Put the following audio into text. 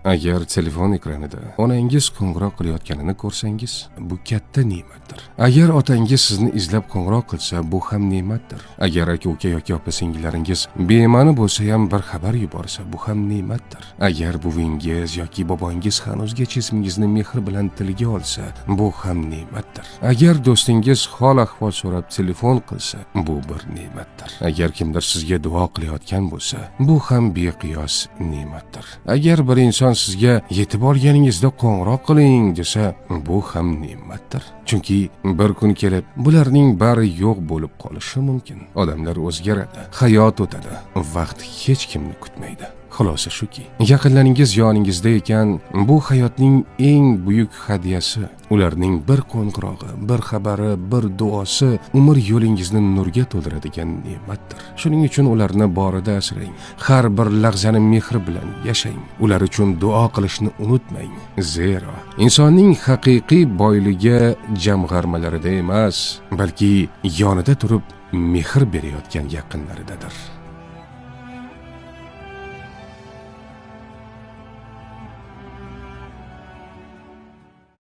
Agar telefon ekranida onangiz qo'ng'iroq qilayotganini ko'rsangiz, bu katta ne'matdir. Agar otangiz sizni izlab qo'ng'iroq qilsa, bu ham ne'matdir. Agar aka-uka yoki opa-singillaringiz bema'ni bo'lsa ham bir xabar yuborsa, bu ham ne'matdir. Agar buvingiz yoki bobongiz hanuzgacha ismingizni mehr bilan tilga olsa, bu ham ne'matdir. Agar do'stingiz hol-ahvol so'rab telefon qilsa, bu bir ne'matdir. Agar kimdir sizga duo qilayotgan bo'lsa, bu ham beqiyos ne'matdir. Agar bir inson sizga yetib olganingizda qo'ng'iroq qiling desa, bu ham ne'matdir. Chunki bir kun kelib bularning bari yo'q bo'lib qolishi mumkin. Odamlar o'zgaradi, hayot o'tadi, vaqt hech kimni kutmaydi. Xulosa shuki, yaqinlaringiz yoningizda ekan, bu hayotning eng buyuk hadyasi. Ularning bir qo'ng'irog'i, bir xabari, bir duosi umr yo'lingizni nurga to'ldiradigan ne'matdir. Shuning uchun ularni borida asrang. Har bir lahzani mehr bilan yashang. Ular uchun duo qilishni unutmang. Zero insonning haqiqiy boyligi jamg'armalarida emas, balki yonida turib mehr berayotgan yaqinlaridadir.